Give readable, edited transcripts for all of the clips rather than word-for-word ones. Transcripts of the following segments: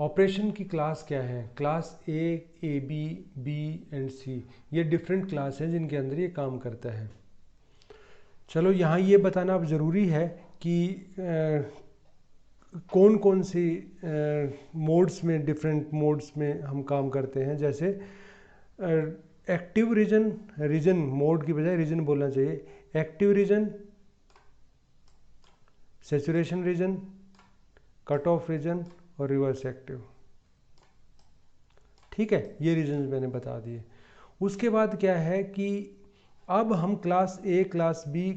Operation की class क्या है? Class A, B, B and C, ये डिफरेंट क्लास हैं जिनके अंदर ये काम करता है। चलो यहाँ ये बताना अब ज़रूरी है कि कौन कौन सी मोड्स में, डिफरेंट मोड्स में हम काम करते हैं। जैसे एक्टिव रीजन, रीजन मोड की बजाय रीजन बोलना चाहिए, active region, saturation region, cut off region और रिवर्स एक्टिव। ठीक है, ये रीजन मैंने बता दिए। उसके बाद क्या है कि अब हम क्लास ए, क्लास बी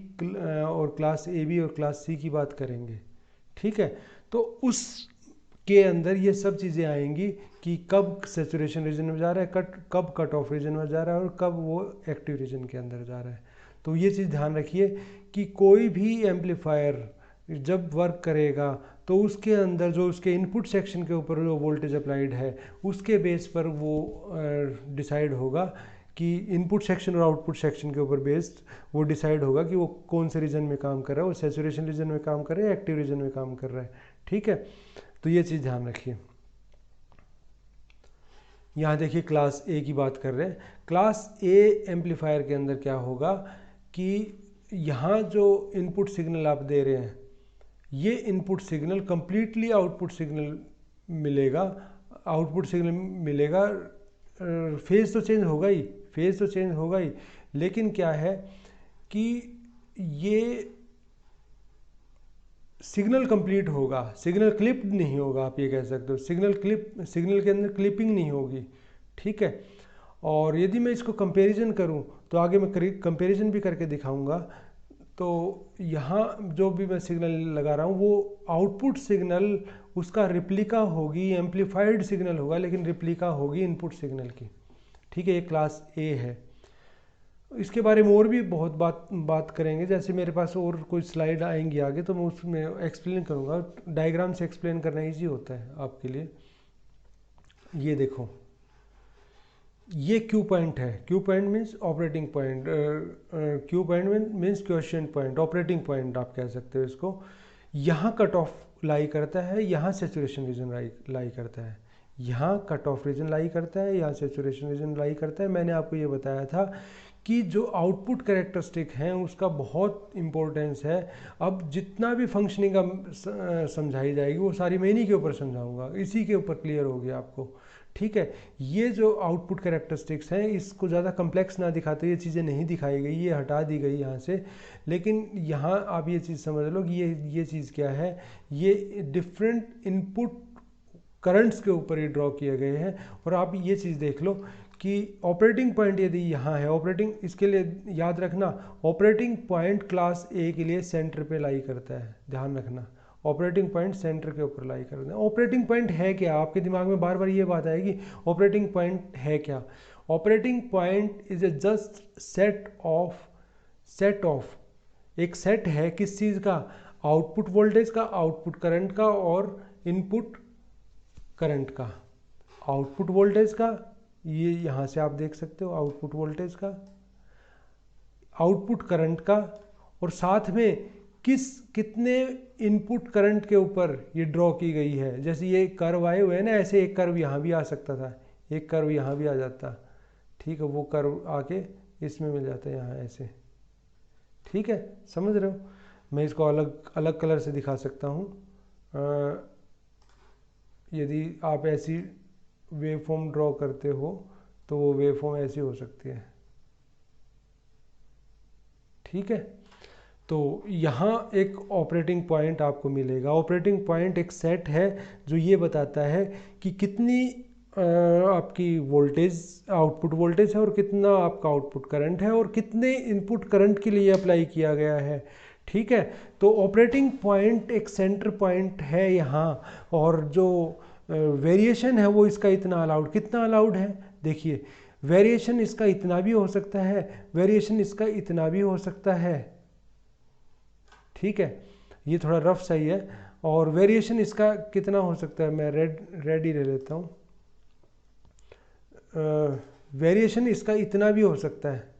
और क्लास ए बी और क्लास सी की बात करेंगे। ठीक है, तो उस के अंदर ये सब चीज़ें आएंगी कि कब सैचुरेशन रीजन में जा रहा है, कब कट ऑफ रीजन में जा रहा है और कब वो एक्टिव रीजन के अंदर जा रहा है। तो ये चीज़ ध्यान रखिए कि कोई भी एम्पलीफायर जब वर्क करेगा तो उसके अंदर जो उसके इनपुट सेक्शन के ऊपर जो वोल्टेज अप्लाइड है उसके बेस पर वो डिसाइड होगा कि इनपुट सेक्शन और आउटपुट सेक्शन के ऊपर बेस्ड वो डिसाइड होगा कि वो कौन से रीजन में काम कर रहा है, वो सैचुरेशन रीजन में काम कर रहा है या एक्टिव रीजन में काम कर रहा है। ठीक है, तो ये चीज़ ध्यान रखिए। यहाँ देखिए क्लास ए की बात कर रहे हैं। क्लास ए एम्पलीफायर के अंदर क्या होगा कि यहाँ जो इनपुट सिग्नल आप दे रहे हैं ये input signal completely output signal मिलेगा, आउटपुट सिग्नल मिलेगा। फेज तो चेंज होगा ही, फेज तो चेंज होगा ही, लेकिन क्या है कि ये सिग्नल कंप्लीट होगा, सिग्नल क्लिप्ड नहीं होगा। आप ये कह सकते हो सिग्नल के अंदर क्लिपिंग नहीं होगी। ठीक है, और यदि मैं इसको कंपैरिजन करूं तो आगे मैं कंपैरिजन भी करके दिखाऊंगा। तो यहाँ जो भी मैं सिग्नल लगा रहा हूँ वो आउटपुट सिग्नल उसका रिप्लिका होगी, एम्पलीफाइड सिग्नल होगा लेकिन रिप्लिका होगी इनपुट सिग्नल की। ठीक है, ये क्लास ए है। इसके बारे में और भी बहुत बात करेंगे, जैसे मेरे पास और कोई स्लाइड आएंगी आगे तो मैं उसमें एक्सप्लेन करूँगा। डायग्राम से एक्सप्लेन करना इजी होता है आपके लिए। ये देखो, ये क्यू पॉइंट है। Q point means operating point, Q point means question point, operating point आप कह सकते हो इसको। यहाँ कट ऑफ लाई करता है, यहाँ सेचुरेशन रीजन लाई करता है। यहाँ कट ऑफ रीजन लाई करता है, यहाँ सेचुरेशन रीजन लाई करता है। मैंने आपको ये बताया था कि जो आउटपुट कैरेक्टरिस्टिक हैं उसका बहुत इम्पोर्टेंस है। अब जितना भी फंक्शनिंग समझाई जाएगी वो सारी मैं इन्हीं के ऊपर समझाऊंगा, इसी के ऊपर क्लियर होगी आपको। ठीक है, ये जो आउटपुट कैरेक्टरिस्टिक्स हैं इसको ज़्यादा कम्प्लेक्स ना दिखाते, ये चीज़ें नहीं दिखाई गई, ये हटा दी गई यहाँ से। लेकिन यहाँ आप ये चीज़ समझ लो कि ये चीज़ क्या है, ये डिफरेंट इनपुट करंट्स के ऊपर ये ड्रॉ किए गए हैं। और आप ये चीज़ देख लो कि ऑपरेटिंग पॉइंट यदि यहाँ है, ऑपरेटिंग, इसके लिए याद रखना ऑपरेटिंग पॉइंट क्लास ए के लिए सेंटर पे लाई करता है। ध्यान रखना ऑपरेटिंग पॉइंट सेंटर के ऊपर लाई करता है। ऑपरेटिंग पॉइंट है क्या, आपके दिमाग में बार बार ये बात आएगी, ऑपरेटिंग पॉइंट है क्या? Operating point is a just set of एक सेट है किस चीज़ का? आउटपुट वोल्टेज का, आउटपुट करंट का और इनपुट करंट का। आउटपुट वोल्टेज का, ये यहाँ से आप देख सकते हो आउटपुट वोल्टेज का, आउटपुट करंट का, और साथ में कितने इनपुट करंट के ऊपर ये ड्रॉ की गई है। जैसे ये कर्व आए हुए हैं ना, ऐसे एक कर्व यहाँ भी आ सकता था, एक कर्व यहाँ भी आ जाता। ठीक है, वो कर्व आके इसमें मिल जाता है यहाँ ऐसे। ठीक है, समझ रहे हो? मैं इसको अलग अलग कलर से दिखा सकता हूँ। यदि आप ऐसी वेवफॉर्म ड्रॉ करते हो तो वो वेवफॉर्म ऐसी हो सकती है। ठीक है, तो यहाँ एक ऑपरेटिंग पॉइंट आपको मिलेगा। ऑपरेटिंग पॉइंट एक सेट है जो ये बताता है कि कितनी आपकी वोल्टेज, आउटपुट वोल्टेज है और कितना आपका आउटपुट करंट है और कितने इनपुट करंट के लिए अप्लाई किया गया है। ठीक है, तो ऑपरेटिंग पॉइंट एक सेंटर पॉइंट है यहाँ, और जो वेरिएशन है वो इसका इतना अलाउड, कितना अलाउड है देखिए, वेरिएशन इसका इतना भी हो सकता है, वेरिएशन इसका इतना भी हो सकता है। ठीक है, ये थोड़ा रफ सही है, और वेरिएशन इसका कितना हो सकता है, मैं रेड ही ले लेता हूँ। वेरिएशन इसका इतना भी हो सकता है,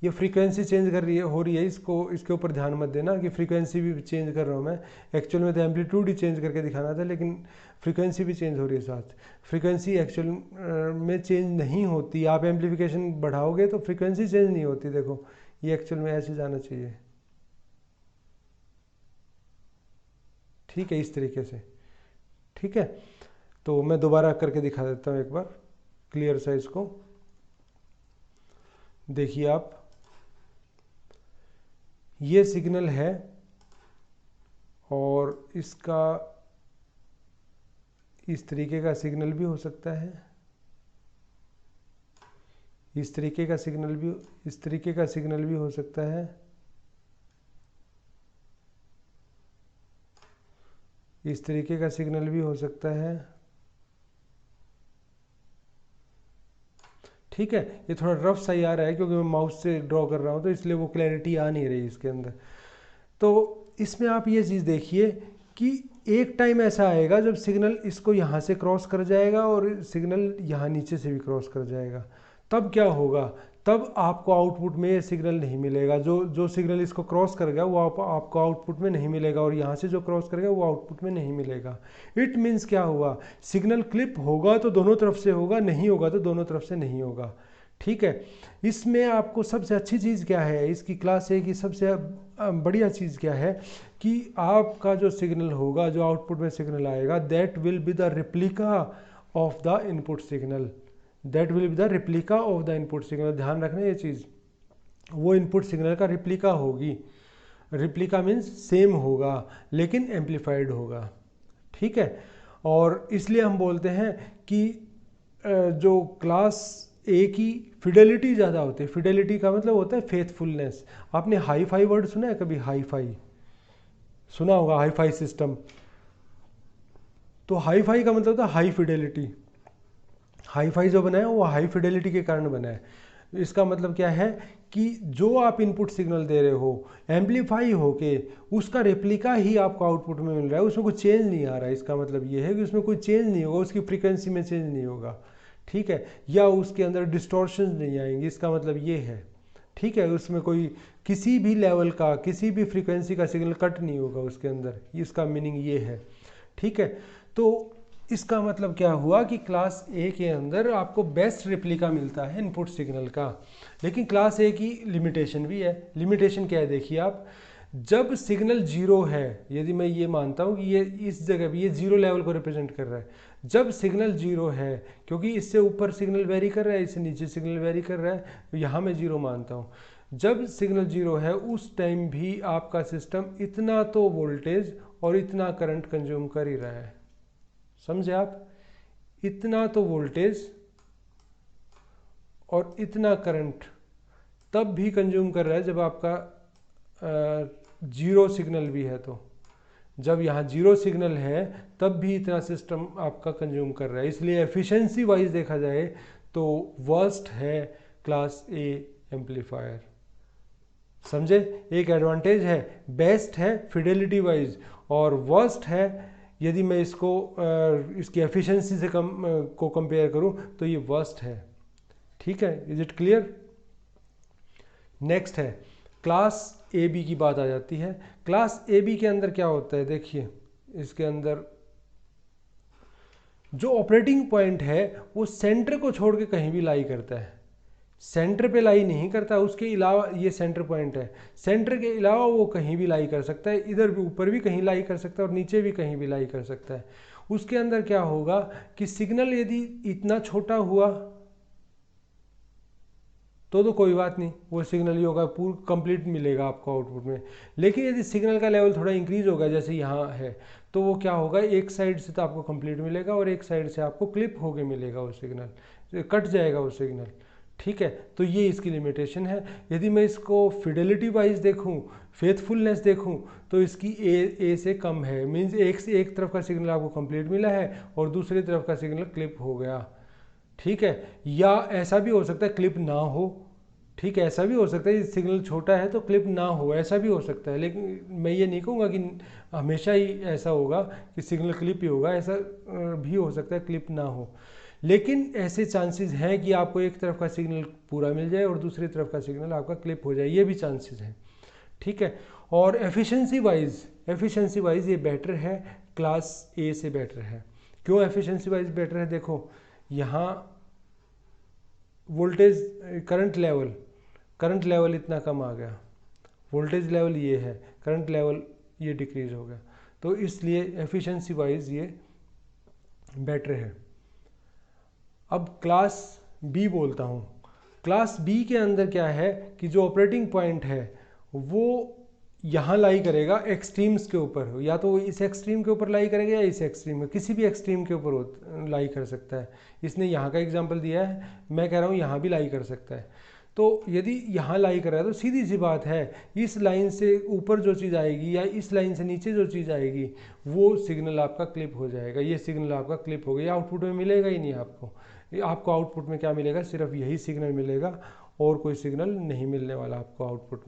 ये फ्रीक्वेंसी चेंज कर रही है हो रही है, इसको इसके ऊपर ध्यान मत देना कि फ्रीक्वेंसी भी चेंज कर रहा हूँ मैं। एक्चुअल में तो एम्पलीट्यूड ही चेंज करके दिखाना था, लेकिन फ्रीक्वेंसी भी चेंज हो रही है साथ। फ्रीक्वेंसी एक्चुअल में चेंज नहीं होती, आप एम्पलीफिकेशन बढ़ाओगे तो फ्रीक्वेंसी चेंज नहीं होती। देखो ये एक्चुअल में ऐसे जाना चाहिए, ठीक है, इस तरीके से, ठीक है। तो मैं दोबारा करके दिखा देता हूँ एक बार क्लियर सा इसको। देखिए आप, ये सिग्नल है और इसका इस तरीके का सिग्नल भी हो सकता है, इस तरीके का सिग्नल भी, इस तरीके का सिग्नल भी हो सकता है, इस तरीके का सिग्नल भी हो सकता है, ठीक है। ये थोड़ा रफ सा ही आ रहा है क्योंकि मैं माउस से ड्रॉ कर रहा हूँ, तो इसलिए वो क्लैरिटी आ नहीं रही इसके अंदर। तो इसमें आप ये चीज़ देखिए कि एक टाइम ऐसा आएगा जब सिग्नल इसको यहाँ से क्रॉस कर जाएगा और सिग्नल यहाँ नीचे से भी क्रॉस कर जाएगा। तब क्या होगा, तब आपको आउटपुट में ये सिग्नल नहीं मिलेगा। जो सिग्नल इसको क्रॉस करेगा वो आपको आउटपुट में नहीं मिलेगा, और यहाँ से जो क्रॉस करेगा वो आउटपुट में नहीं मिलेगा। इट मीन्स क्या हुआ, सिग्नल क्लिप होगा तो दोनों तरफ से होगा, नहीं होगा तो दोनों तरफ से नहीं होगा, ठीक है। इसमें आपको सबसे अच्छी चीज़ क्या है, इसकी क्लास ए की सबसे बढ़िया चीज़ क्या है कि आपका जो सिग्नल होगा, जो आउटपुट में सिग्नल आएगा, that will be the replica of the input signal, that will be the replica of the input signal. ध्यान रखना ये चीज़, वो इनपुट सिग्नल का रिप्लिका होगी। रिप्लिका मीन्स सेम होगा लेकिन एम्पलीफाइड होगा, ठीक है। और इसलिए हम बोलते हैं कि जो क्लास ए की फिडेलिटी ज़्यादा होती है। फिडेलिटी का मतलब होता है फेथफुलनेस। आपने हाई फाई वर्ड सुना है कभी? हाई फाई सुना होगा, हाई फाई सिस्टम। तो हाई फाई का मतलब होता है हाई फिडेलिटी। हाई फाई जो बना है वो हाई फिडेलिटी के कारण बना है। इसका मतलब क्या है कि जो आप इनपुट सिग्नल दे रहे हो एम्पलीफाई होके उसका रेप्लिका ही आपको आउटपुट में मिल रहा है, उसमें कोई चेंज नहीं आ रहा है। इसका मतलब ये है कि उसमें कोई चेंज नहीं होगा, उसकी फ्रीक्वेंसी में चेंज नहीं होगा, ठीक है, या उसके अंदर डिस्टॉर्शन नहीं आएंगे। इसका मतलब ये है, ठीक है, उसमें कोई किसी भी लेवल का, किसी भी फ्रीक्वेंसी का सिग्नल कट नहीं होगा उसके अंदर। इसका मीनिंग ये है, ठीक है। तो इसका मतलब क्या हुआ कि क्लास ए के अंदर आपको बेस्ट रिप्लिका मिलता है इनपुट सिग्नल का। लेकिन क्लास ए की लिमिटेशन भी है। लिमिटेशन क्या है देखिए आप, जब सिग्नल जीरो है, यदि मैं ये मानता हूँ कि ये इस जगह भी ये जीरो लेवल को रिप्रेजेंट कर रहा है, जब सिग्नल जीरो है, क्योंकि इससे ऊपर सिग्नल वेरी कर रहा है, इससे नीचे सिग्नल वेरी कर रहा है, यहाँ मैं जीरो मानता हूँ। जब सिग्नल जीरो है उस टाइम भी आपका सिस्टम इतना तो वोल्टेज और इतना करंट कंज्यूम कर ही रहा है। समझे आप? इतना तो वोल्टेज और इतना करंट तब भी कंज्यूम कर रहा है जब आपका जीरो सिग्नल भी है। तो जब यहाँ जीरो सिग्नल है तब भी इतना सिस्टम आपका कंज्यूम कर रहा है। इसलिए एफिशिएंसी वाइज देखा जाए तो वर्स्ट है क्लास ए एम्पलीफायर। समझे? एक एडवांटेज है, बेस्ट है फिडेलिटी वाइज, और वर्स्ट है यदि मैं इसको इसकी एफिशिएंसी से को कंपेयर करूं तो ये वर्स्ट है, ठीक है। Is it clear? नेक्स्ट है क्लास ए बी की बात आ जाती है। क्लास ए बी के अंदर क्या होता है देखिए, इसके अंदर जो ऑपरेटिंग पॉइंट है वो सेंटर को छोड़ के कहीं भी लाई करता है। सेंटर पे लाई नहीं करता, उसके अलावा ये सेंटर पॉइंट है, सेंटर के अलावा वो कहीं भी लाई कर सकता है, इधर भी ऊपर भी कहीं लाई कर सकता है और नीचे भी कहीं भी लाई कर सकता है। उसके अंदर क्या होगा कि सिग्नल यदि इतना छोटा हुआ तो कोई बात नहीं, वो सिग्नल ही होगा, पूरा कंप्लीट मिलेगा आपको आउटपुट में। लेकिन यदि सिग्नल का लेवल थोड़ा इंक्रीज होगा, जैसे यहाँ है, तो वो क्या होगा, एक साइड से तो आपको कंप्लीट मिलेगा और एक साइड से आपको क्लिप होके मिलेगा, वो सिग्नल कट जाएगा वो सिग्नल, ठीक है। तो ये इसकी लिमिटेशन है। यदि मैं इसको फिडेलिटी वाइज देखूँ, फेथफुलनेस देखूँ, तो इसकी ए से कम है। मीन्स एक तरफ का सिग्नल आपको कंप्लीट मिला है और दूसरी तरफ का सिग्नल क्लिप हो गया, ठीक है। या ऐसा भी हो सकता है क्लिप ना हो, ठीक है, ऐसा भी हो सकता है सिग्नल छोटा है तो क्लिप ना हो, ऐसा भी हो सकता है। लेकिन मैं ये नहीं कहूँगा कि हमेशा ही ऐसा होगा कि सिग्नल क्लिप ही होगा, ऐसा भी हो सकता है क्लिप ना हो। लेकिन ऐसे चांसेस हैं कि आपको एक तरफ का सिग्नल पूरा मिल जाए और दूसरी तरफ का सिग्नल आपका क्लिप हो जाए, ये भी चांसेस हैं, ठीक है। और एफिशिएंसी वाइज ये बेटर है, क्लास ए से बेटर है। क्यों एफिशिएंसी वाइज बेटर है? देखो यहाँ वोल्टेज करंट लेवल इतना कम आ गया, वोल्टेज लेवल ये है, करंट लेवल ये डिक्रीज हो गया, तो इसलिए एफिशिएंसी वाइज ये बेटर है। अब क्लास बी बोलता हूँ। क्लास बी के अंदर क्या है कि जो ऑपरेटिंग पॉइंट है वो यहाँ लाई करेगा एक्सट्रीम्स के ऊपर, या तो इस एक्सट्रीम के ऊपर लाई करेगा या इस एक्सट्रीम में, किसी भी एक्सट्रीम के ऊपर लाई कर सकता है। इसने यहाँ का एग्जांपल दिया है, मैं कह रहा हूँ यहाँ भी लाई कर सकता है। तो यदि यहाँ लाई कर रहा है तो सीधी सी बात है, इस लाइन से ऊपर जो चीज़ आएगी या इस लाइन से नीचे जो चीज़ आएगी वो सिग्नल आपका क्लिप हो जाएगा, ये सिग्नल आपका क्लिप हो गया, आउटपुट में मिलेगा ही नहीं आपको आउटपुट में क्या मिलेगा? सिर्फ यही सिग्नल मिलेगा और कोई सिग्नल नहीं मिलने वाला आपको आउटपुट।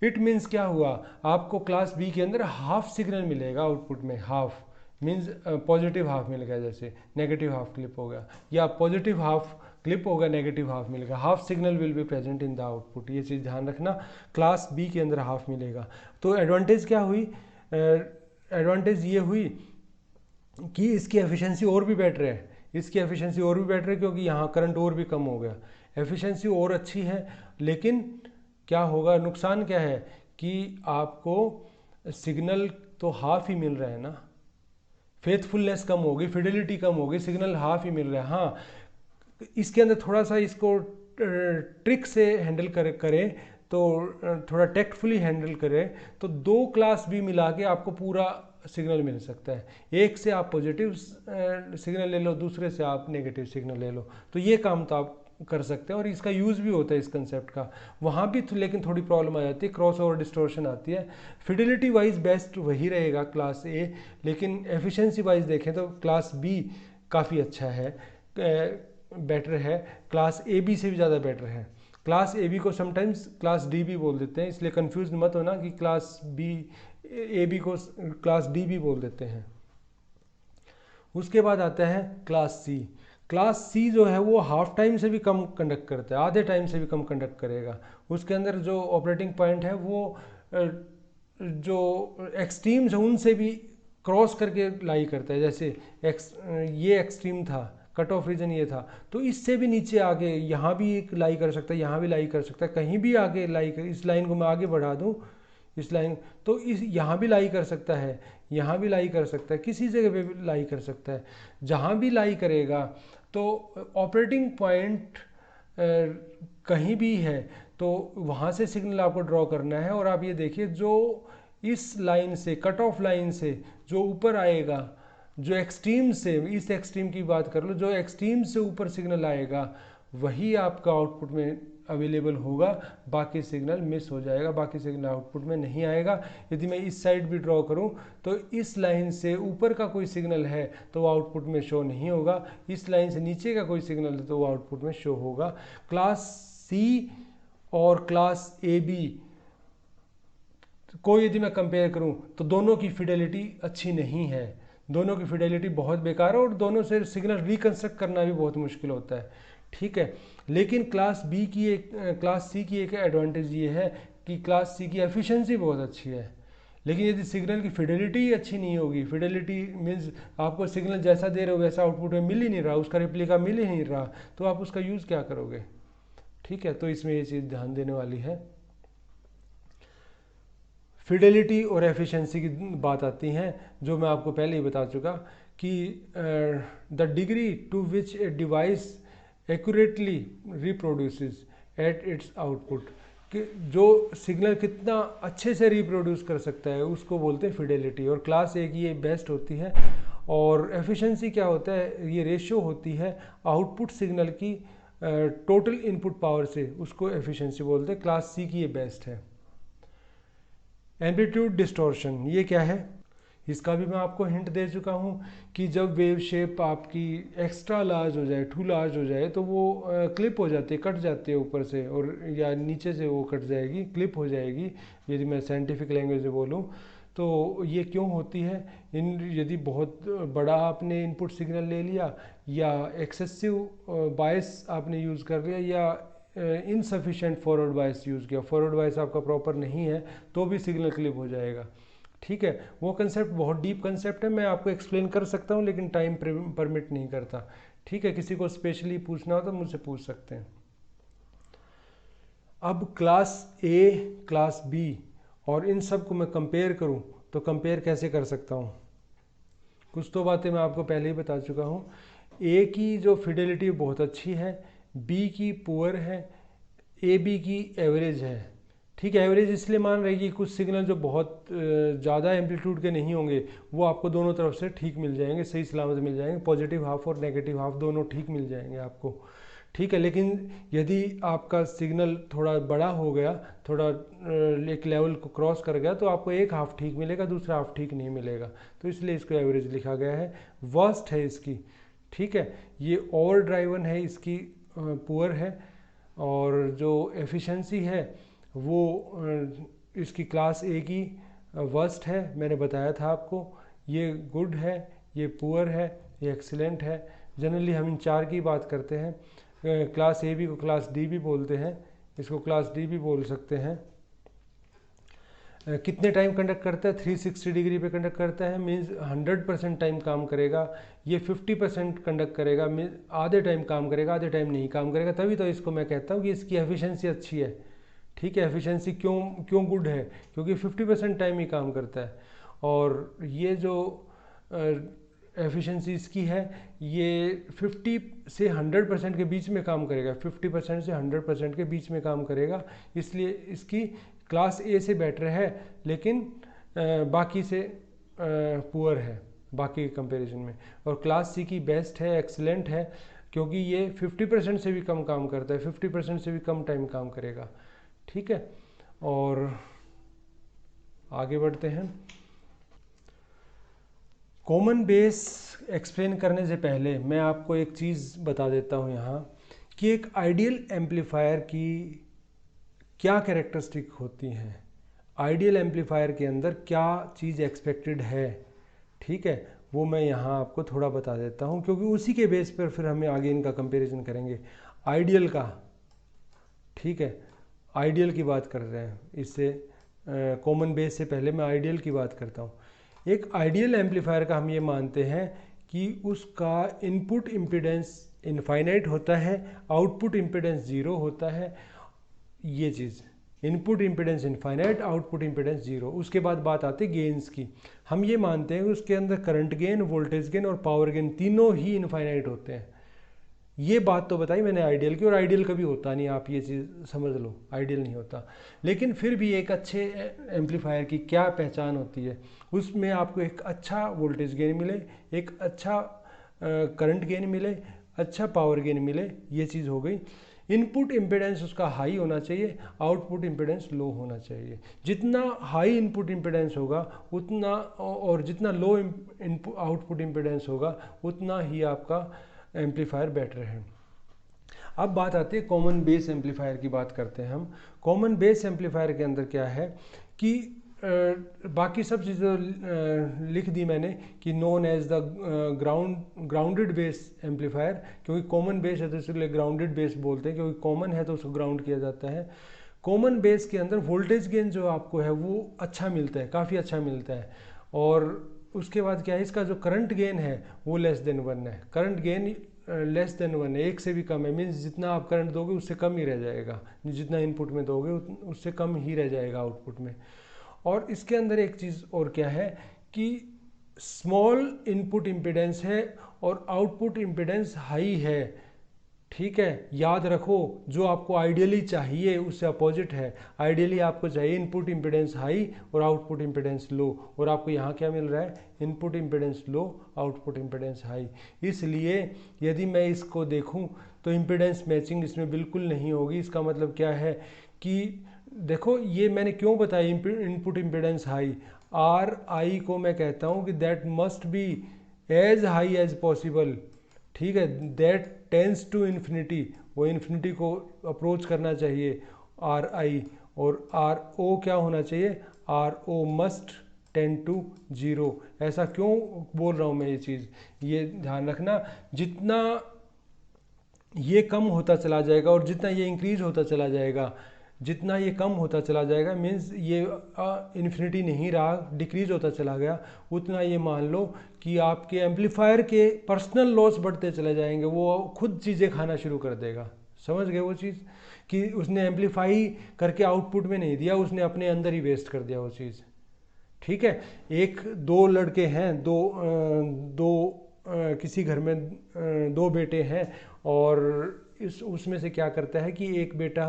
इट मीन्स क्या हुआ? आपको क्लास बी के अंदर हाफ सिग्नल मिलेगा आउटपुट में, हाफ मीन्स पॉजिटिव हाफ मिल गया, जैसे नेगेटिव हाफ क्लिप हो गया, या पॉजिटिव हाफ क्लिप होगा, नेगेटिव हाफ मिलेगा, half signal will be present in the output. ये चीज़ ध्यान रखना, क्लास बी के अंदर हाफ मिलेगा। तो एडवांटेज क्या हुई? एडवांटेज ये हुई कि इसकी एफिशिएंसी और भी बेटर है, क्योंकि यहाँ करंट और भी कम हो गया, एफिशिएंसी और अच्छी है। लेकिन क्या होगा, नुकसान क्या है कि आपको सिग्नल तो हाफ ही मिल रहा है ना, फेथफुलनेस कम होगी, फिडेलिटी कम होगी, सिग्नल हाफ ही मिल रहा है। हाँ, इसके अंदर थोड़ा सा इसको ट्रिक से हैंडल करें तो थोड़ा टेक्टफुली हैंडल करें तो दो क्लास भी मिला के आपको पूरा सिग्नल मिल सकता है। एक से आप पॉजिटिव सिग्नल ले लो, दूसरे से आप नेगेटिव सिग्नल ले लो, तो ये काम तो आप कर सकते हैं और इसका यूज़ भी होता है इस कंसेप्ट का। वहाँ भी तो लेकिन थोड़ी प्रॉब्लम आ जाती है, क्रॉस ओवर डिस्टोर्शन आती है। फिडिलिटी वाइज बेस्ट वही रहेगा क्लास ए, लेकिन एफिशिएंसी वाइज देखें तो क्लास बी काफ़ी अच्छा है, बेटर है, क्लास ए बी से भी ज़्यादा बेटर है। क्लास ए बी को समटाइम्स क्लास डी भी बोल देते हैं, इसलिए कंफ्यूज मत होना कि क्लास बी ए बी को क्लास डी भी बोल देते हैं। उसके बाद आता है क्लास सी। क्लास सी जो है वो हाफ टाइम से भी कम कंडक्ट करता है, आधे टाइम से भी कम कंडक्ट करेगा। उसके अंदर जो ऑपरेटिंग पॉइंट है वो जो एक्सट्रीम्स है उनसे भी क्रॉस करके लाई करता है। जैसे ये एक्सट्रीम था, कट ऑफ रीजन ये था, तो इससे भी नीचे आगे यहाँ भी एक लाई कर सकता है, यहाँ भी लाई कर सकता है, कहीं भी आगे लाई कर, इस लाइन को मैं आगे बढ़ा दूँ, इस लाइन तो इस यहाँ भी लाई कर सकता है, यहाँ भी लाई कर सकता है, किसी जगह पे भी लाई कर सकता है। जहाँ भी लाई करेगा तो ऑपरेटिंग पॉइंट कहीं भी है तो वहाँ से सिग्नल आपको ड्रॉ करना है। और आप ये देखिए, जो इस लाइन से, कट ऑफ लाइन से जो ऊपर आएगा, जो एक्सट्रीम से, इस एक्सट्रीम की बात कर लो, जो एक्सट्रीम से ऊपर सिग्नल आएगा वही आपका आउटपुट में अवेलेबल होगा, बाकी सिग्नल मिस हो जाएगा, बाकी सिग्नल आउटपुट में नहीं आएगा। यदि मैं इस साइड भी ड्रॉ करूं तो इस लाइन से ऊपर का कोई सिग्नल है तो वो आउटपुट में शो नहीं होगा, इस लाइन से नीचे का कोई सिग्नल है तो वो आउटपुट में शो होगा। क्लास सी और क्लास ए बी को यदि मैं कंपेयर करूं तो दोनों की फिडेलिटी अच्छी नहीं है, दोनों की फिडेलिटी बहुत बेकार है और दोनों से सिग्नल रिकंस्ट्रक्ट करना भी बहुत मुश्किल होता है, ठीक है। लेकिन क्लास सी की एक एडवांटेज ये है कि क्लास सी की एफिशिएंसी बहुत अच्छी है। लेकिन यदि सिग्नल की फिडेलिटी अच्छी नहीं होगी, फिडेलिटी मीन्स आपको सिग्नल जैसा दे रहे हो वैसा आउटपुट में मिल ही नहीं रहा, उसका रेप्लिका मिल ही नहीं रहा, तो आप उसका यूज़ क्या करोगे, ठीक है। तो इसमें ये चीज़ ध्यान देने वाली है। फिडेलिटी और एफिशिएंसी की बात आती है, जो मैं आपको पहले ही बता चुका कि the degree to which a device accurately reproduces at its output, कि जो सिग्नल कितना अच्छे से रिप्रोड्यूस कर सकता है उसको बोलते हैं फिडेलिटी। और क्लास ए की ये बेस्ट होती है। और एफिशिएंसी क्या होता है, ये रेशियो होती है आउटपुट सिग्नल की टोटल इनपुट पावर से, उसको एफिशिएंसी बोलते हैं। क्लास सी की ये बेस्ट है। एम्पलीट्यूड डिस्टॉर्शन ये क्या है, इसका भी मैं आपको हिंट दे चुका हूँ कि जब वेव शेप आपकी एक्स्ट्रा लार्ज हो जाए, टू लार्ज हो जाए, तो वो क्लिप हो जाती है, कट जाती है ऊपर से, और या नीचे से वो कट जाएगी, क्लिप हो जाएगी, यदि मैं साइंटिफिक लैंग्वेज में बोलूँ तो ये क्यों होती है? यदि बहुत बड़ा आपने इनपुट सिग्नल ले लिया या एक्सेसिव बायस आपने यूज़ कर लिया या इनसफिशेंट फॉरवर्ड बायस यूज़ किया, फॉरवर्ड बायस आपका प्रॉपर नहीं है, तो भी सिग्नल क्लिप हो जाएगा। ठीक है, वो कंसेप्ट बहुत डीप कंसेप्ट है, मैं आपको एक्सप्लेन कर सकता हूँ लेकिन टाइम परमिट नहीं करता। ठीक है, किसी को स्पेशली पूछना हो तो मुझसे पूछ सकते हैं। अब क्लास ए, क्लास बी और इन सब को मैं कंपेयर करूं तो कंपेयर कैसे कर सकता हूं? कुछ तो बातें मैं आपको पहले ही बता चुका हूं। ए की जो फिडेलिटी बहुत अच्छी है, बी की पुअर है, ए बी की एवरेज है। ठीक है, एवरेज इसलिए मान रही कि कुछ सिग्नल जो बहुत ज़्यादा एम्पलीट्यूड के नहीं होंगे वो आपको दोनों तरफ से ठीक मिल जाएंगे, सही सलामत मिल जाएंगे, पॉजिटिव हाफ और नेगेटिव हाफ दोनों ठीक मिल जाएंगे आपको। ठीक है, लेकिन यदि आपका सिग्नल थोड़ा बड़ा हो गया, थोड़ा एक लेवल को क्रॉस कर गया, तो आपको एक हाफ ठीक मिलेगा, दूसरा हाफ ठीक नहीं मिलेगा, तो इसलिए इसको एवरेज लिखा गया है। वर्स्ट है इसकी, ठीक है, ये ओवर ड्राइवन है, इसकी पुअर है, और जो एफिशिएंसी है वो इसकी क्लास ए की वर्स्ट है, मैंने बताया था आपको। ये गुड है, ये पुअर है, ये एक्सीलेंट है। जनरली हम इन चार की बात करते हैं। क्लास ए बी को क्लास डी भी बोलते हैं, इसको क्लास डी भी बोल सकते हैं। कितने टाइम कंडक्ट करता है? 360 डिग्री पे कंडक्ट करता है, मीन्स 100% टाइम काम करेगा। ये 50% कंडक्ट करेगा, मीन्स आधे टाइम काम करेगा, आधे टाइम नहीं काम करेगा। तभी तो इसको मैं कहता हूँ कि इसकी एफिशिएंसी अच्छी है। ठीक है, एफिशिएंसी क्यों गुड है? क्योंकि 50% टाइम ही काम करता है। और ये जो एफिशिएंसी इसकी है, ये 50 से 100% के बीच में काम करेगा, 50% से 100% के बीच में काम करेगा, इसलिए इसकी क्लास ए से बेटर है, लेकिन बाकी से पुअर है बाकी के कंपैरिजन में। और क्लास सी की बेस्ट है, एक्सीलेंट है, क्योंकि ये 50% से भी कम काम करता है, 50% से भी कम टाइम काम करेगा। ठीक है, और आगे बढ़ते हैं। कॉमन बेस एक्सप्लेन करने से पहले मैं आपको एक चीज़ बता देता हूँ यहाँ कि एक आइडियल एम्पलीफायर की क्या कैरेक्टरिस्टिक होती हैं, आइडियल एम्पलीफायर के अंदर क्या चीज़ एक्सपेक्टेड है। ठीक है, वो मैं यहाँ आपको थोड़ा बता देता हूँ, क्योंकि उसी के बेस पर फिर हमें आगे इनका कंपैरिजन करेंगे आइडियल का। ठीक है, आइडियल की बात कर रहे हैं, इससे कॉमन बेस से पहले मैं आइडियल की बात करता हूँ। एक आइडियल एम्पलीफायर का हम ये मानते हैं कि उसका इनपुट इम्पीडेंस इनफाइनाइट होता है, आउटपुट इम्पीडेंस 0 होता है। ये चीज़, input impedance infinite, output impedance 0। उसके बाद बात आती है गेन्स की। हम ये मानते हैं कि उसके अंदर करंट गेन, वोल्टेज गेन और पावर गेन तीनों ही इनफाइनाइट होते हैं। ये बात तो बताई मैंने आइडियल की, और आइडियल कभी होता नहीं, आप ये चीज़ समझ लो, आइडियल नहीं होता। लेकिन फिर भी एक अच्छे एम्पलीफायर की क्या पहचान होती है? उसमें आपको एक अच्छा वोल्टेज गेन मिले, एक अच्छा करंट गेन मिले, अच्छा पावर गेन मिले, ये चीज़ हो गई। इनपुट इम्पीडेंस उसका हाई होना चाहिए, आउटपुट इम्पीडेंस लो होना चाहिए। जितना हाई इनपुट इम्पीडेंस होगा उतना, और जितना लो आउटपुट इम्पीडेंस होगा, उतना ही आपका एम्पलीफायर बेटर है। अब बात आती है कॉमन बेस एम्पलीफायर की। बात करते हैं हम कॉमन बेस एम्पलीफायर के अंदर क्या है कि बाकी सब चीज़ें लिख दी मैंने कि known as the grounded base amplifier, क्योंकि कॉमन बेस है तो इसलिए ग्राउंडेड बेस बोलते हैं, क्योंकि कॉमन है तो उसको ग्राउंड किया जाता है। कॉमन बेस के अंदर वोल्टेज गेन जो आपको है वो अच्छा मिलता है, काफ़ी अच्छा मिलता है। और उसके बाद क्या है, इसका जो करंट गेन है वो लेस देन 1 है। करंट गेन लेस देन 1 है, एक से भी कम है, मीन्स जितना आप करंट दोगे उससे कम ही रह जाएगा, जितना इनपुट में दोगे उससे कम ही रह जाएगा आउटपुट में। और इसके अंदर एक चीज़ और क्या है कि स्मॉल इनपुट इम्पीडेंस है और आउटपुट इम्पीडेंस हाई है। ठीक है, याद रखो, जो आपको आइडियली चाहिए उससे अपोजिट है। आइडियली आपको चाहिए इनपुट इम्पीडेंस हाई और आउटपुट इम्पीडेंस लो, और आपको यहाँ क्या मिल रहा है, इनपुट इम्पीडेंस लो, आउटपुट इम्पीडेंस हाई। इसलिए यदि मैं इसको देखूँ तो इम्पीडेंस मैचिंग इसमें बिल्कुल नहीं होगी। इसका मतलब क्या है कि देखो, ये मैंने क्यों बताया input impedance high, R I को मैं कहता हूँ कि that must be as high as possible. ठीक है, दैट टेंस टू इन्फिनिटी, वो इन्फिनिटी को अप्रोच करना चाहिए आर आई। और आर ओ क्या होना चाहिए, आर ओ मस्ट 10 to 0। ऐसा क्यों बोल रहा हूँ मैं ये चीज़, ये ध्यान रखना, जितना ये कम होता चला जाएगा और जितना ये इंक्रीज होता चला जाएगा, जितना ये कम होता चला जाएगा मीन्स ये इन्फिनिटी नहीं रहा, डिक्रीज होता चला गया, उतना ये मान लो कि आपके एम्पलीफायर के पर्सनल लॉस बढ़ते चले जाएंगे, वो खुद चीज़ें खाना शुरू कर देगा। समझ गए वो चीज़ कि उसने एम्पलीफाई करके आउटपुट में नहीं दिया, उसने अपने अंदर ही वेस्ट कर दिया वो चीज़। ठीक है, एक दो लड़के हैं, किसी घर में दो बेटे हैं, और उसमें से क्या करता है कि एक बेटा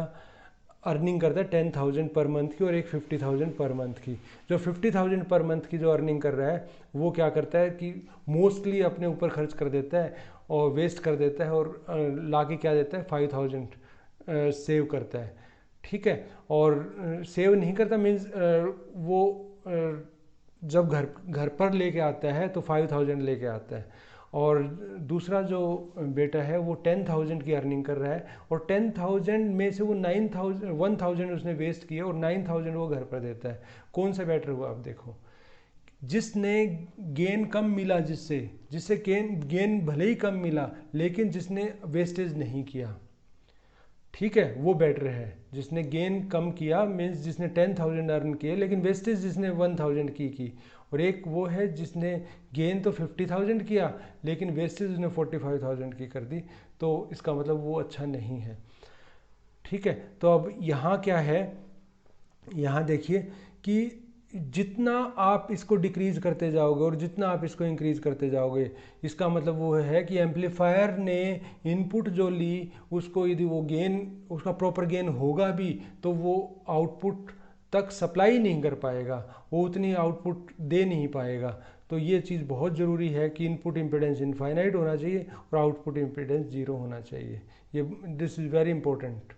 अर्निंग करता है 10,000 पर मंथ की और एक 50,000 पर मंथ की। जो 50,000 पर मंथ की जो अर्निंग कर रहा है वो क्या करता है कि मोस्टली अपने ऊपर खर्च कर देता है और वेस्ट कर देता है, और लाके क्या देता है 5,000 सेव करता है। ठीक है, और सेव नहीं करता मीन्स वो जब घर पर लेके आता है तो 5,000 लेके आता है, और दूसरा जो बेटा है वो 10,000 की अर्निंग कर रहा है, और 10,000 में से वो 1,000 उसने वेस्ट किया और 9,000 वो घर पर देता है। कौन सा बेटर हुआ आप देखो, जिसने गेन कम मिला, जिससे गेन भले ही कम मिला लेकिन जिसने वेस्टेज नहीं किया, ठीक है, वो बेटर है। जिसने गेन कम किया मीन्स जिसने 10,000 अर्न किए लेकिन वेस्टेज जिसने 1,000 की, और एक वो है जिसने गेन तो 50,000 किया लेकिन वेस्टेज उसने 45,000 की कर दी, तो इसका मतलब वो अच्छा नहीं है। ठीक है, तो अब यहाँ क्या है, यहाँ देखिए कि जितना आप इसको डिक्रीज करते जाओगे और जितना आप इसको इंक्रीज करते जाओगे, इसका मतलब वो है कि एम्पलीफायर ने इनपुट जो ली उसको यदि वो गेन, उसका प्रॉपर गेन होगा भी तो वो आउटपुट तक सप्लाई नहीं कर पाएगा, वो उतनी आउटपुट दे नहीं पाएगा। तो ये चीज़ बहुत ज़रूरी है कि इनपुट इम्पीडेंस इनफाइनाइट होना चाहिए और आउटपुट इम्पीडेंस 0 होना चाहिए। ये this is very important.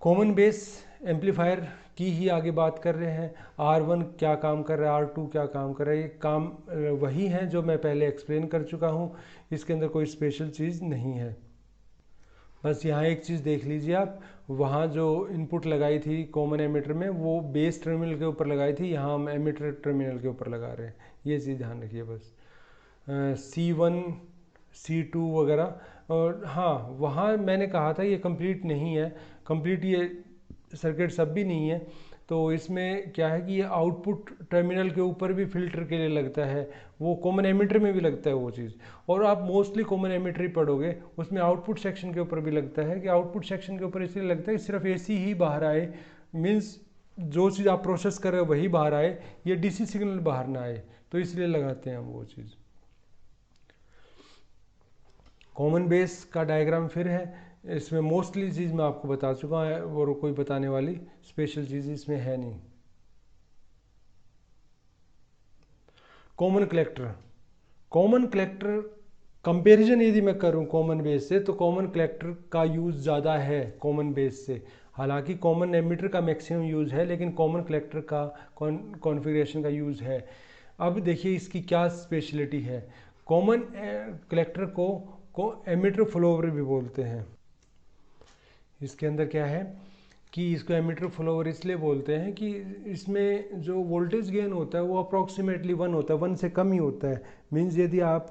Common base amplifier की ही आगे बात कर रहे हैं। R1 क्या काम कर रहा है, R2 क्या काम कर रहा है, ये काम वही हैं जो मैं पहले एक्सप्लेन कर चुका हूँ, इसके अंदर कोई स्पेशल चीज़ नहीं है। बस यहाँ एक चीज़ देख लीजिए आप, वहाँ जो इनपुट लगाई थी कॉमन एमिटर में वो बेस टर्मिनल के ऊपर लगाई थी, यहाँ हम एमिटर टर्मिनल के ऊपर लगा रहे हैं, ये चीज़ ध्यान रखिए बस। C1 C2 वगैरह, और हाँ वहाँ मैंने कहा था ये कंप्लीट नहीं है, कंप्लीट ये सर्किट सब भी नहीं है। तो इसमें क्या है कि ये आउटपुट टर्मिनल के ऊपर भी फिल्टर के लिए लगता है, वो कॉमन एमिटर में भी लगता है वो चीज़, और आप मोस्टली कॉमन एमिटर ही पढ़ोगे, उसमें आउटपुट सेक्शन के ऊपर भी लगता है। कि आउटपुट सेक्शन के ऊपर इसलिए लगता है कि सिर्फ AC ही बाहर आए, मीन्स जो चीज़ आप प्रोसेस कर रहे हो वही बाहर आए, ये DC सिग्नल बाहर ना आए, तो इसलिए लगाते हैं हम वो चीज़। कॉमन बेस का डायग्राम फिर है, इसमें मोस्टली चीज़ मैं आपको बता चुका हूँ और कोई बताने वाली स्पेशल चीज़ इसमें है नहीं। कॉमन कलेक्टर कंपैरिजन यदि मैं करूँ कॉमन बेस से, तो कॉमन कलेक्टर का यूज़ ज़्यादा है कॉमन बेस से। हालांकि कॉमन एमिटर का मैक्सिमम यूज़ है लेकिन कॉमन कलेक्टर का कॉन्फ़िगरेशन का यूज़ है। अब देखिए इसकी क्या स्पेशलिटी है। कॉमन कलेक्टर को एमिटर फ्लोवर भी बोलते हैं। इसके अंदर क्या है कि इसको एमिटर फ्लोवर इसलिए बोलते हैं कि इसमें जो वोल्टेज गेन होता है वो अप्रॉक्सीमेटली 1 होता है, 1 से कम ही होता है। मींस यदि आप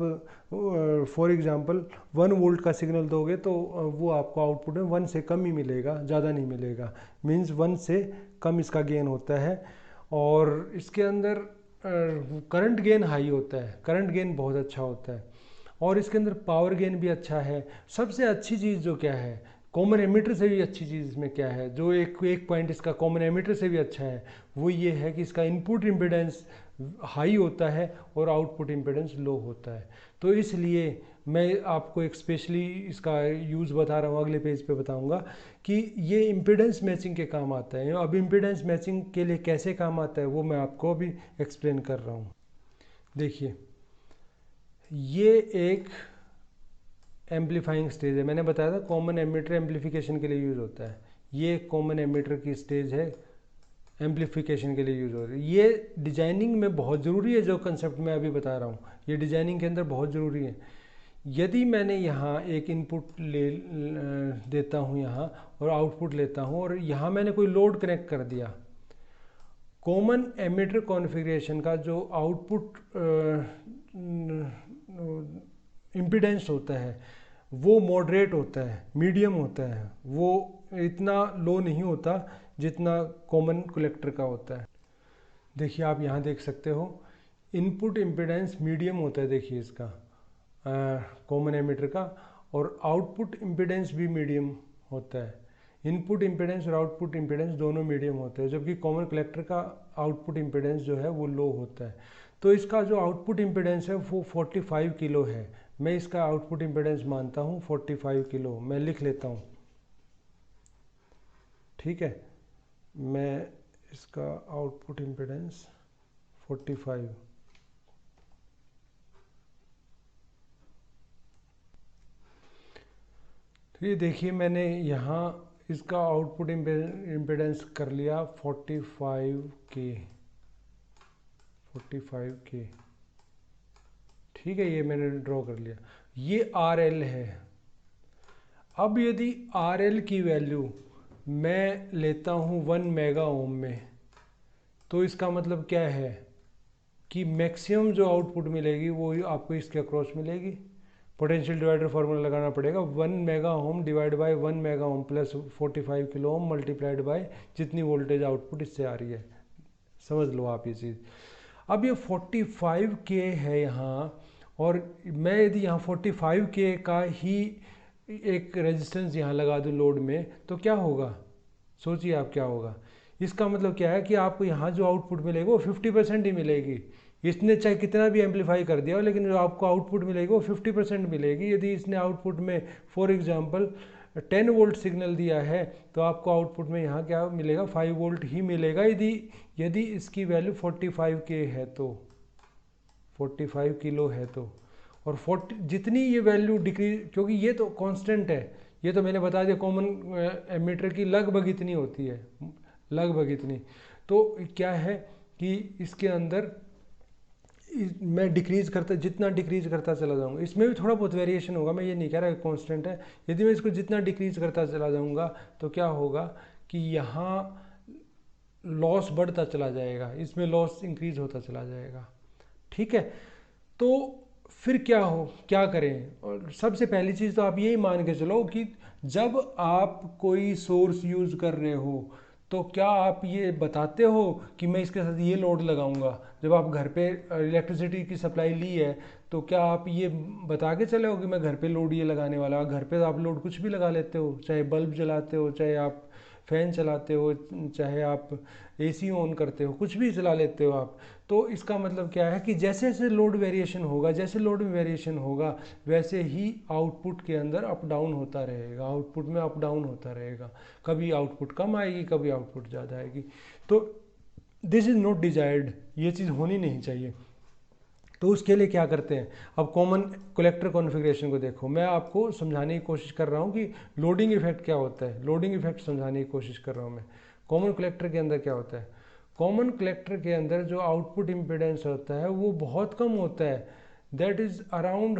फॉर एग्जांपल 1 वोल्ट का सिग्नल दोगे तो वो आपको आउटपुट में 1 से कम ही मिलेगा, ज़्यादा नहीं मिलेगा। मींस 1 से कम इसका गेन होता है, और इसके अंदर करंट गेन हाई होता है, करंट गेन बहुत अच्छा होता है, और इसके अंदर पावर गेन भी अच्छा है। सबसे अच्छी चीज़ जो क्या है, कॉमन एमिटर से भी अच्छी चीज़ इसमें क्या है, जो एक पॉइंट इसका कॉमन एमिटर से भी अच्छा है, वो ये है कि इसका इनपुट इम्पीडेंस हाई होता है और आउटपुट इम्पीडेंस लो होता है। तो इसलिए मैं आपको एक स्पेशली इसका यूज़ बता रहा हूँ, अगले पेज पे बताऊँगा कि ये इम्पीडेंस मैचिंग के काम आता है। अब इम्पीडेंस मैचिंग के लिए कैसे काम आता है वो मैं आपको अभी एक्सप्लेन कर रहा हूँ। देखिए ये एक एम्पलीफाइंग स्टेज है, मैंने बताया था कॉमन एमिटर एम्पलीफिकेशन के लिए यूज़ होता है। ये कॉमन एमिटर की स्टेज है, एम्पलीफिकेशन के लिए यूज़ हो रही है। ये डिजाइनिंग में बहुत ज़रूरी है, जो कंसेप्ट मैं अभी बता रहा हूँ ये डिजाइनिंग के अंदर बहुत ज़रूरी है। यदि मैंने यहाँ एक इनपुट देता हूँ यहाँ और आउटपुट लेता हूँ, और यहाँ मैंने कोई लोड कनेक्ट कर दिया, कॉमन एमिटर कॉन्फ़िगरेशन का जो आउटपुट इम्पीडेंस होता है वो मॉडरेट होता है, मीडियम होता है, वो इतना लो नहीं होता जितना कॉमन कलेक्टर का होता है। देखिए आप यहाँ देख सकते हो इनपुट इम्पीडेंस मीडियम होता है, देखिए इसका कॉमन एमिटर का, और आउटपुट इम्पीडेंस भी मीडियम होता है। इनपुट इम्पीडेंस और आउटपुट इम्पीडेंस दोनों मीडियम होते हैं, जबकि कॉमन कलेक्टर का आउटपुट इम्पीडेंस जो है वो लो होता है। तो इसका जो आउटपुट इम्पीडेंस है वो 45 किलो है। मैं इसका आउटपुट इम्पीडेंस मानता हूँ 45 किलो, मैं लिख लेता हूँ, ठीक है। मैं इसका आउटपुट इम्पीडेंस 45, तो ये देखिए मैंने यहाँ इसका आउटपुट इम्पीडेंस कर लिया 45K, ठीक है, ये मैंने ड्रॉ कर लिया। ये RL है। अब यदि RL की वैल्यू मैं लेता हूँ 1 मेगा ओम में, तो इसका मतलब क्या है कि मैक्सिमम जो आउटपुट मिलेगी वो आपको इसके अक्रॉस मिलेगी। पोटेंशियल डिवाइडर फार्मूला लगाना पड़ेगा, 1 mega ohm divide by 1 mega ohm plus 45 kilo ohm multiplied by जितनी वोल्टेज आउटपुट इससे आ रही है। समझ लो आप ये चीज़। अब ये 45K है यहाँ, और मैं यदि यहाँ 45K का ही एक रेजिस्टेंस यहाँ लगा दूँ लोड में, तो क्या होगा, सोचिए आप क्या होगा। इसका मतलब क्या है कि आपको यहाँ जो आउटपुट मिलेगी वो 50% ही मिलेगी। इसने चाहे कितना भी एम्पलीफाई कर दिया हो, लेकिन जो आपको आउटपुट मिलेगी वो 50% मिलेगी। यदि इसने आउटपुट में फॉर एग्जांपल 10 वोल्ट सिग्नल दिया है, तो आपको आउटपुट में यहाँ क्या मिलेगा, 5 वोल्ट ही मिलेगा, यदि इसकी वैल्यू 45K है तो, 45 किलो है तो। और 40 जितनी ये वैल्यू डिक्रीज, क्योंकि ये तो कांस्टेंट है, ये तो मैंने बता दिया कॉमन एमीटर की लगभग इतनी होती है, लगभग इतनी। तो क्या है कि इसके अंदर मैं डिक्रीज करता, जितना डिक्रीज करता चला जाऊंगा, इसमें भी थोड़ा बहुत वेरिएशन होगा, मैं ये नहीं कह रहा कि कांस्टेंट है। यदि मैं इसको जितना डिक्रीज करता चला जाऊंगा तो क्या होगा कि यहाँ लॉस बढ़ता चला जाएगा, इसमें लॉस इंक्रीज होता चला जाएगा, ठीक है। तो फिर क्या करें। और सबसे पहली चीज़ तो आप यही मान के चलो कि जब आप कोई सोर्स यूज़ कर रहे हो तो क्या आप ये बताते हो कि मैं इसके साथ ये लोड लगाऊंगा। जब आप घर पे इलेक्ट्रिसिटी की सप्लाई ली है तो क्या आप ये बता के चले हो कि मैं घर पे लोड ये लगाने वाला। घर पे आप लोड कुछ भी लगा लेते हो, चाहे बल्ब जलाते हो, चाहे आप फैन चलाते हो, चाहे आप AC ऑन करते हो, कुछ भी चला लेते हो आप। तो इसका मतलब क्या है कि जैसे जैसे लोड वेरिएशन होगा, जैसे लोड में वेरिएशन होगा, वैसे ही आउटपुट के अंदर अप डाउन होता रहेगा, आउटपुट में अप डाउन होता रहेगा। कभी आउटपुट कम आएगी, कभी आउटपुट ज़्यादा आएगी। तो दिस इज़ नॉट डिजायर्ड, ये चीज़ होनी नहीं चाहिए। तो उसके लिए क्या करते हैं, अब कॉमन कलेक्टर कॉन्फ़िगरेशन को देखो। मैं आपको समझाने की कोशिश कर रहा हूँ कि लोडिंग इफेक्ट क्या होता है, लोडिंग इफेक्ट समझाने की कोशिश कर रहा हूँ मैं। कॉमन कलेक्टर के अंदर क्या होता है, कॉमन कलेक्टर के अंदर जो आउटपुट इम्पीडेंस होता है वो बहुत कम होता है, दैट इज़ अराउंड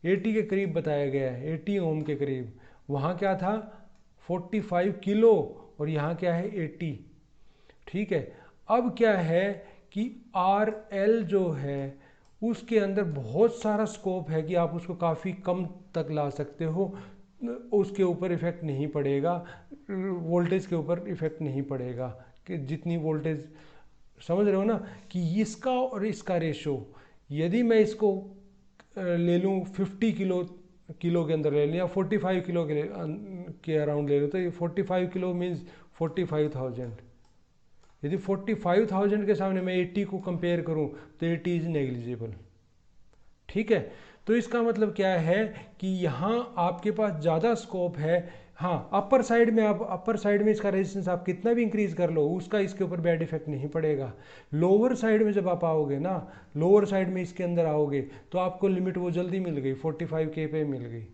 80 के करीब बताया गया है, 80 ओम के करीब। वहाँ क्या था 45 किलो और यहाँ क्या है 80, ठीक है। अब क्या है कि RL जो है उसके अंदर बहुत सारा स्कोप है कि आप उसको काफ़ी कम तक ला सकते हो, उसके ऊपर इफ़ेक्ट नहीं पड़ेगा, वोल्टेज के ऊपर इफ़ेक्ट नहीं पड़ेगा कि जितनी वोल्टेज, समझ रहे हो ना कि इसका और इसका रेशो। यदि मैं इसको ले लूँ 50 किलो के अंदर ले लूँ या 45 किलो के अराउंड ले लूँ, तो ये 45 किलो मीन्स 45,000। यदि 45,000 के सामने मैं 80 को कंपेयर करूं तो 80 इज नेग्लिजिबल, ठीक है। तो इसका मतलब क्या है कि यहाँ आपके पास ज़्यादा स्कोप है। हाँ, अपर साइड में इसका रेजिस्टेंस आप कितना भी इंक्रीज कर लो, उसका इसके ऊपर बैड इफेक्ट नहीं पड़ेगा। लोअर साइड में जब आप आओगे ना, लोअर साइड में इसके अंदर आओगे तो आपको लिमिट वो जल्दी मिल गई, 45K पे मिल गई।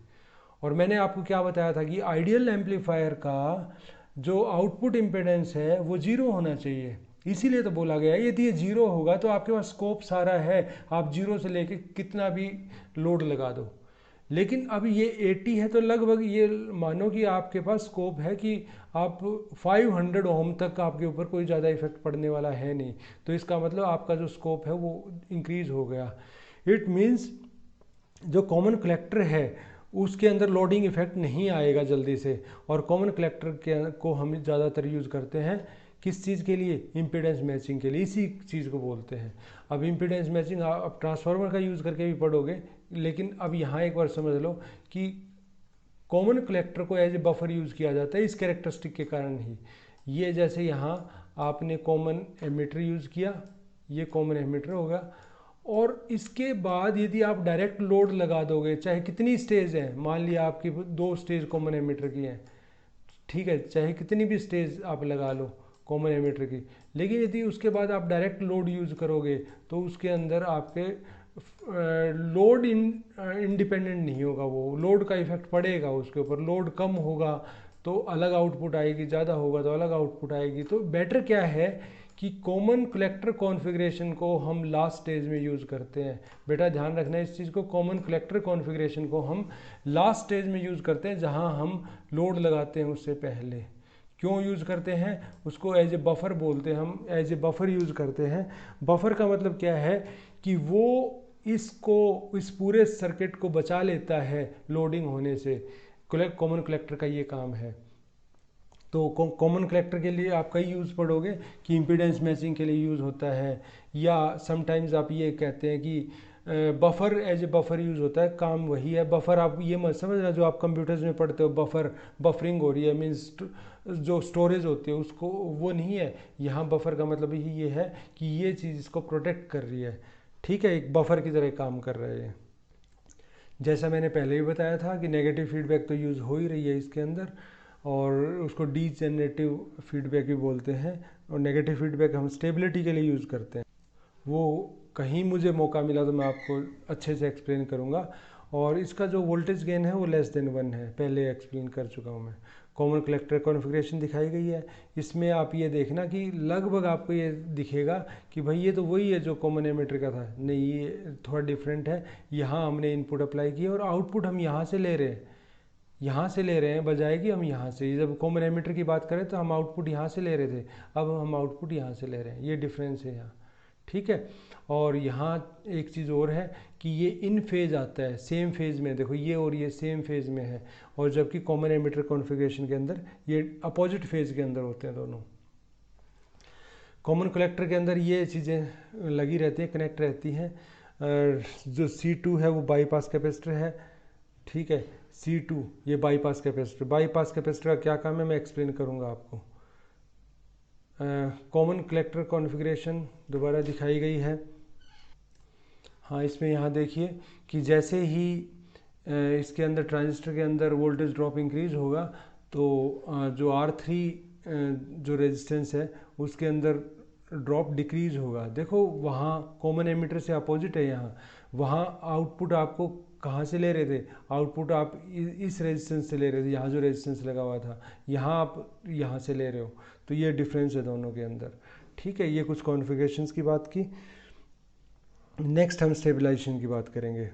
और मैंने आपको क्या बताया था कि आइडियल एम्पलीफायर का जो आउटपुट इम्पीडेंस है वो जीरो होना चाहिए। इसीलिए तो बोला गया है यदि ये जीरो होगा तो आपके पास स्कोप सारा है, आप जीरो से लेके कितना भी लोड लगा दो। लेकिन अब ये 80 है तो लगभग ये मानो कि आपके पास स्कोप है कि आप 500 ओम तक आपके ऊपर कोई ज़्यादा इफेक्ट पड़ने वाला है नहीं, तो इसका मतलब आपका जो स्कोप है वो इंक्रीज हो गया। इट मीन्स जो कॉमन कलेक्टर है उसके अंदर लोडिंग इफेक्ट नहीं आएगा जल्दी से। और कॉमन कलेक्टर के को हम ज़्यादातर यूज़ करते हैं किस चीज़ के लिए, इम्पीडेंस मैचिंग के लिए, इसी चीज़ को बोलते हैं। अब इम्पीडेंस मैचिंग आप ट्रांसफार्मर का यूज़ करके भी पढ़ोगे, लेकिन अब यहाँ एक बार समझ लो कि कॉमन कलेक्टर को एज ए बफर यूज़ किया जाता है इस कैरेक्टरिस्टिक के कारण ही। ये जैसे यहाँ आपने कॉमन एमिटर यूज़ किया, ये कॉमन एमिटर होगा, और इसके बाद यदि आप डायरेक्ट लोड लगा दोगे, चाहे कितनी स्टेज हैं, मान लिया आपकी 2 स्टेज कॉमन एमिटर की हैं, ठीक है, चाहे कितनी भी स्टेज आप लगा लो कॉमन एमिटर की, लेकिन यदि उसके बाद आप डायरेक्ट लोड यूज़ करोगे तो उसके अंदर आपके लोड इंडिपेंडेंट नहीं होगा, वो लोड का इफेक्ट पड़ेगा उसके ऊपर। लोड कम होगा तो अलग आउटपुट आएगी, ज़्यादा होगा तो अलग आउटपुट आएगी। तो बेटर क्या है कि कॉमन कलेक्टर कॉन्फ़िगरेशन को हम लास्ट स्टेज में यूज़ करते हैं। बेटा ध्यान रखना है इस चीज़ को, कॉमन कलेक्टर कॉन्फ़िगरेशन को हम लास्ट स्टेज में यूज़ करते हैं, जहां हम लोड लगाते हैं उससे पहले। क्यों यूज़ करते हैं उसको, एज ए बफर बोलते हैं, हम एज ए बफर यूज़ करते हैं। बफर का मतलब क्या है कि वो इसको, इस पूरे सर्किट को बचा लेता है लोडिंग होने से। कॉमन कलेक्टर का ये काम है। तो कॉमन कलेक्टर के लिए आप कई यूज़ पढ़ोगे कि इम्पीडेंस मैचिंग के लिए यूज़ होता है, या समटाइम्स आप ये कहते हैं कि buffer as a buffer use होता है। काम वही है। बफर आप ये मत समझना जो आप कंप्यूटर्स में पढ़ते हो बफर, बफरिंग हो रही है मीन्स जो स्टोरेज होती है उसको, वो नहीं है। यहाँ बफर का मतलब ही ये है कि ये चीज़ इसको प्रोटेक्ट कर रही है, ठीक है, एक बफर की तरह काम कर रहे हैं। जैसा मैंने पहले ही बताया था कि नेगेटिव फीडबैक तो यूज़ हो ही रही है इसके अंदर, और उसको डीजेनरेटिव फीडबैक भी बोलते हैं। और नेगेटिव फीडबैक हम स्टेबिलिटी के लिए यूज़ करते हैं। वो कहीं मुझे मौका मिला तो मैं आपको अच्छे से एक्सप्लेन करूँगा। और इसका जो वोल्टेज गेन है वो <1 है, पहले एक्सप्लेन कर चुका हूँ मैं। कॉमन कलेक्टर कॉन्फ़िगरेशन दिखाई गई है। इसमें आप ये देखना कि लगभग आपको ये दिखेगा कि भाई ये तो वही है जो कॉमन एमिटर का था। नहीं, ये थोड़ा डिफरेंट है। यहाँ हमने इनपुट अप्लाई किया और आउटपुट हम यहाँ से ले रहे हैं, यहाँ से ले रहे हैं, बजाय कि हम यहाँ से। जब कॉमन एमिटर की बात करें तो हम आउटपुट यहाँ से ले रहे थे, अब हम आउटपुट यहाँ से ले रहे हैं। ये डिफरेंस है यहाँ, ठीक है। और यहाँ एक चीज़ और है कि ये इन फेज आता है, सेम फेज में। देखो ये और ये सेम फेज में है, और जबकि कॉमन एमिटर कॉन्फ़िगरेशन के अंदर ये अपोजिट फेज के अंदर होते हैं दोनों। कॉमन कलेक्टर के अंदर ये चीज़ें लगी रहती हैं, कनेक्ट रहती हैं। जो C2 है वो बाईपास कैपेसिटर है, ठीक है। C2 ये बाईपास कैपेसिटर, बाईपास कैपेसिटर का क्या काम है मैं एक्सप्लेन करूँगा आपको। कॉमन कलेक्टर कॉन्फ़िगरेशन दोबारा दिखाई गई है। हाँ, इसमें यहाँ देखिए कि जैसे ही इसके अंदर ट्रांजिस्टर के अंदर वोल्टेज ड्रॉप इंक्रीज होगा तो जो R3 जो रेजिस्टेंस है उसके अंदर ड्रॉप डिक्रीज होगा। देखो वहाँ कॉमन एमिटर से अपोजिट है, यहाँ वहाँ आउटपुट आपको कहाँ से ले रहे थे, आउटपुट आप इस रेजिस्टेंस से ले रहे थे, यहाँ जो रेजिस्टेंस लगा हुआ था, यहाँ आप यहाँ से ले रहे हो। तो ये डिफरेंस है दोनों के अंदर, ठीक है। ये कुछ कॉन्फ़िगरेशंस की बात की। नेक्स्ट हम स्टेबलाइजेशन की बात करेंगे।